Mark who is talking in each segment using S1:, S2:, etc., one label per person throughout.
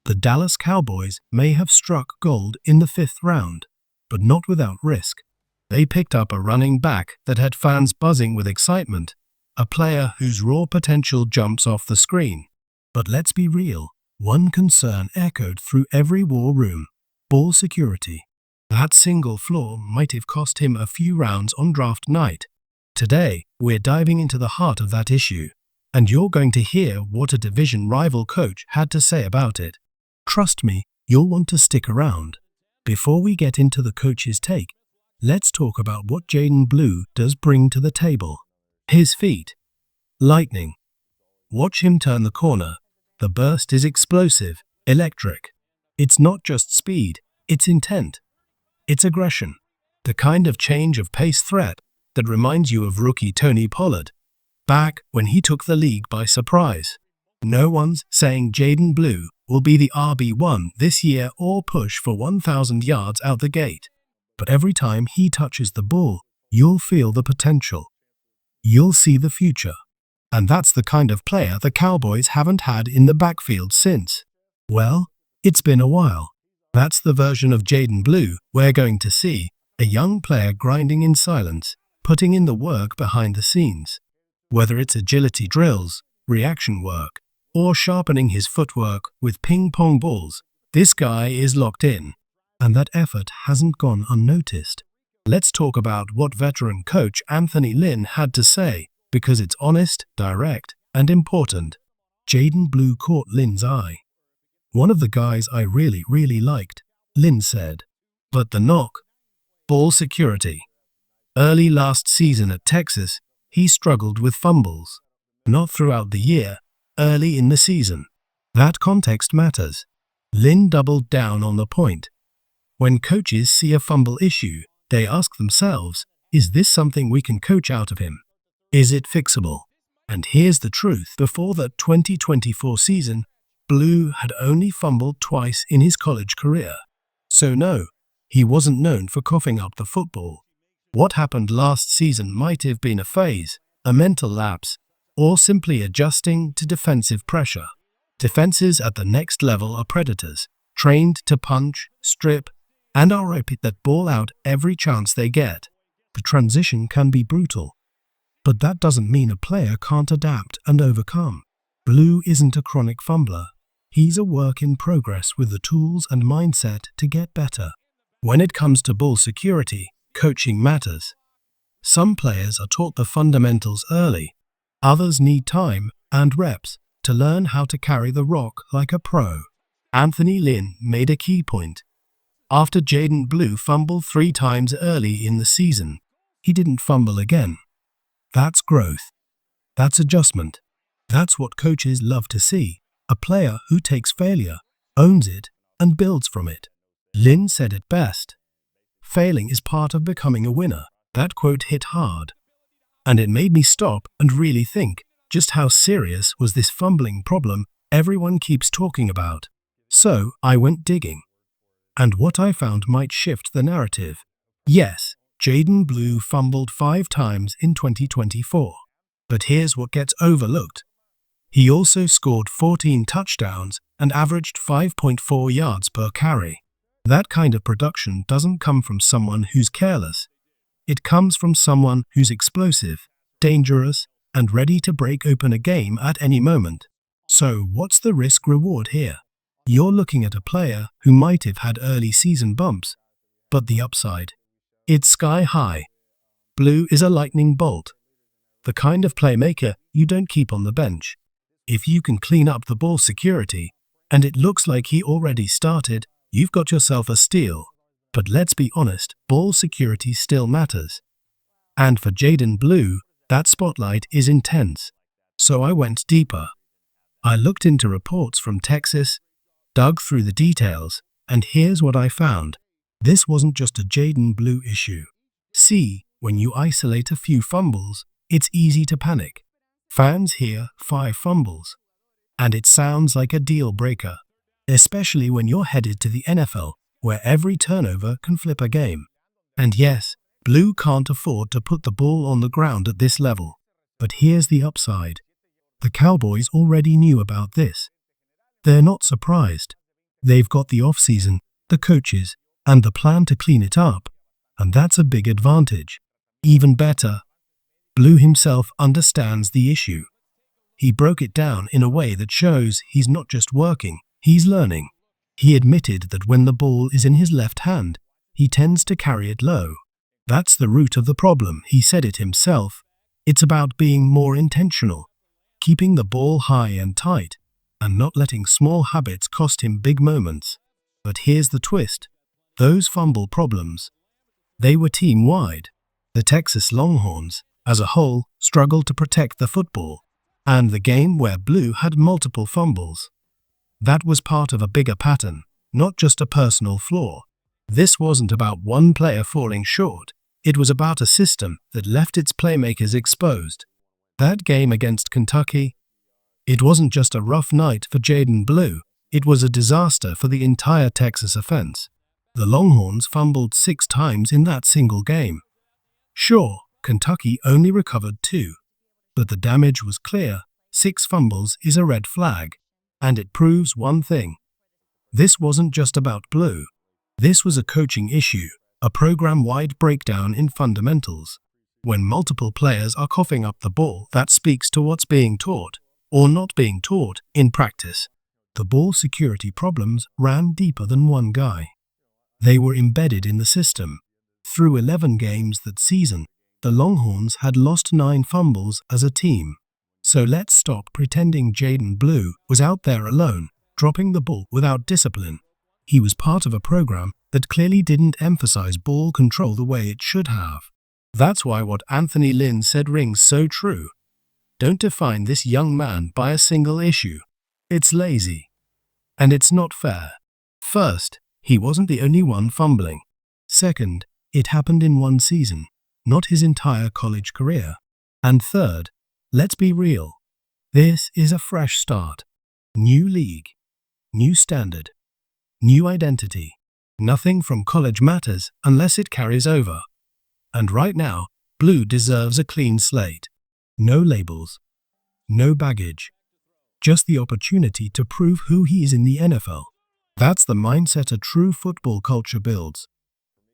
S1: The Dallas Cowboys may have struck gold in the 5th round, but not without risk. They picked up a running back that had fans buzzing with excitement, a player whose raw potential jumps off the screen. But let's be real, one concern echoed through every war room: ball security. That single flaw might have cost him a few rounds on draft night. Today, we're diving into the heart of that issue, and you're going to hear what a division rival coach had to say about it. Trust me, you'll want to stick around. Before we get into the coach's take, let's talk about what Jaden Blue does bring to the table. His feet. Lightning. Watch him turn the corner. The burst is explosive, electric. It's not just speed, it's intent. It's aggression. The kind of change of pace threat that reminds you of rookie Tony Pollard, back when he took the league by surprise. No one's saying Jaden Blue will be the RB1 this year or push for 1,000 yards out the gate. But every time he touches the ball, you'll feel the potential. You'll see the future. And that's the kind of player the Cowboys haven't had in the backfield since, well, it's been a while. That's the version of Jaden Blue we're going to see, a young player grinding in silence, putting in the work behind the scenes. Whether it's agility drills, reaction work, or sharpening his footwork with ping-pong balls, this guy is locked in. And that effort hasn't gone unnoticed. Let's talk about what veteran coach Anthony Lynn had to say, because it's honest, direct, and important. Jaden Blue caught Lynn's eye. "One of the guys I really liked," Lynn said. But the knock? Ball security. Early last season at Texas, he struggled with fumbles. Not throughout the year, early in the season. That context matters. Lynn doubled down on the point. When coaches see a fumble issue, they ask themselves, is this something we can coach out of him? Is it fixable? And here's the truth. Before the 2024 season, Blue had only fumbled twice in his college career. So no, he wasn't known for coughing up the football. What happened last season might have been a phase, a mental lapse, or simply adjusting to defensive pressure. Defenses at the next level are predators, trained to punch, strip, and are repeat that ball out every chance they get. The transition can be brutal. But that doesn't mean a player can't adapt and overcome. Blue isn't a chronic fumbler. He's a work in progress with the tools and mindset to get better. When it comes to ball security, coaching matters. Some players are taught the fundamentals early. Others need time and reps to learn how to carry the rock like a pro. Anthony Lynn made a key point. After Jaden Blue fumbled 3 times early in the season, he didn't fumble again. That's growth. That's adjustment. That's what coaches love to see. A player who takes failure, owns it, and builds from it. Lynn said it best. Failing is part of becoming a winner. That quote hit hard. And it made me stop and really think, just how serious was this fumbling problem everyone keeps talking about? So I went digging. And what I found might shift the narrative. Yes, Jaden Blue fumbled 5 times in 2024. But here's what gets overlooked. He also scored 14 touchdowns and averaged 5.4 yards per carry. That kind of production doesn't come from someone who's careless. It comes from someone who's explosive, dangerous, and ready to break open a game at any moment. So what's the risk-reward here? You're looking at a player who might have had early season bumps, but the upside, it's sky high. Blue is a lightning bolt. The kind of playmaker you don't keep on the bench. If you can clean up the ball security, and it looks like he already started, you've got yourself a steal. But let's be honest, ball security still matters. And for Jaden Blue, that spotlight is intense. So I went deeper. I looked into reports from Texas, dug through the details, and here's what I found. This wasn't just a Jaden Blue issue. See, when you isolate a few fumbles, it's easy to panic. Fans hear 5 fumbles, and it sounds like a deal breaker, especially when you're headed to the NFL, where every turnover can flip a game. And yes, Blue can't afford to put the ball on the ground at this level. But here's the upside. The Cowboys already knew about this. They're not surprised. They've got the offseason, the coaches, and the plan to clean it up. And that's a big advantage. Even better, Blue himself understands the issue. He broke it down in a way that shows he's not just working, he's learning. He admitted that when the ball is in his left hand, he tends to carry it low. That's the root of the problem, he said it himself. It's about being more intentional, keeping the ball high and tight, and not letting small habits cost him big moments. But here's the twist. Those fumble problems, they were team-wide. The Texas Longhorns, as a whole, struggled to protect the football, and the game where Blue had multiple fumbles. That was part of a bigger pattern, not just a personal flaw. This wasn't about one player falling short. It was about a system that left its playmakers exposed. That game against Kentucky, it wasn't just a rough night for Jaden Blue, it was a disaster for the entire Texas offense. The Longhorns fumbled 6 times in that single game. Sure, Kentucky only recovered 2, but the damage was clear. 6 fumbles is a red flag, and it proves one thing. This wasn't just about Blue. This was a coaching issue, a program-wide breakdown in fundamentals. When multiple players are coughing up the ball, that speaks to what's being taught, or not being taught, in practice. The ball security problems ran deeper than one guy. They were embedded in the system. Through 11 games that season, the Longhorns had lost 9 fumbles as a team. So let's stop pretending Jaden Blue was out there alone, dropping the ball without discipline. He was part of a program that clearly didn't emphasize ball control the way it should have. That's why what Anthony Lynn said rings so true. Don't define this young man by a single issue. It's lazy. And it's not fair. First, he wasn't the only one fumbling. Second, it happened in one season, not his entire college career. And third, let's be real. This is a fresh start. New league. New standard. New identity. Nothing from college matters unless it carries over. And right now, Blue deserves a clean slate. No labels. No baggage. Just the opportunity to prove who he is in the NFL. That's the mindset a true football culture builds.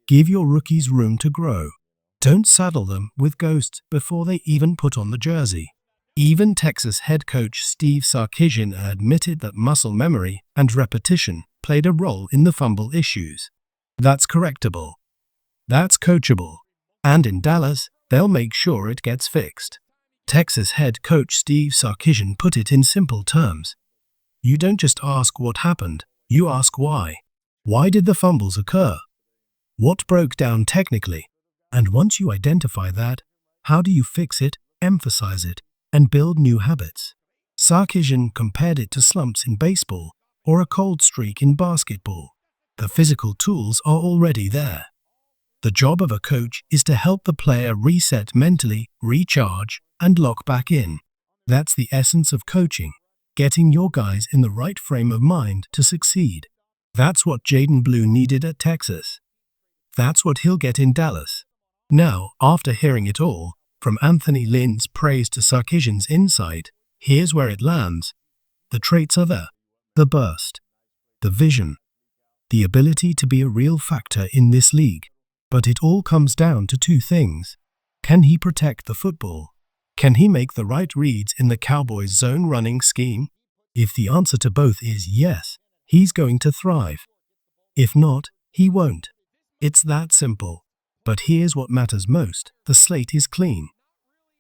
S1: Give your rookies room to grow. Don't saddle them with ghosts before they even put on the jersey. Even Texas head coach Steve Sarkisian admitted that muscle memory and repetition played a role in the fumble issues. That's correctable. That's coachable. And in Dallas, they'll make sure it gets fixed. Texas head coach Steve Sarkisian put it in simple terms. You don't just ask what happened, you ask why. Why did the fumbles occur? What broke down technically? And once you identify that, how do you fix it, emphasize it, and build new habits? Sarkisian compared it to slumps in baseball or a cold streak in basketball. The physical tools are already there. The job of a coach is to help the player reset mentally, recharge, and lock back in. That's the essence of coaching, getting your guys in the right frame of mind to succeed. That's what Jaden Blue needed at Texas. That's what he'll get in Dallas. Now, after hearing it all, from Anthony Lynn's praise to Sarkisian's insight, here's where it lands. The traits are there. The burst. The vision. The ability to be a real factor in this league. But it all comes down to 2 things. Can he protect the football? Can he make the right reads in the Cowboys' zone running scheme? If the answer to both is yes, he's going to thrive. If not, he won't. It's that simple. But here's what matters most. The slate is clean.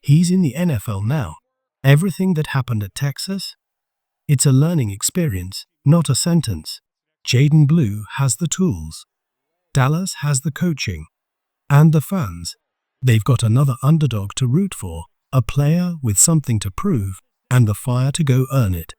S1: He's in the NFL now. Everything that happened at Texas? It's a learning experience, not a sentence. Jaden Blue has the tools. Dallas has the coaching. And the fans. They've got another underdog to root for, a player with something to prove, and the fire to go earn it.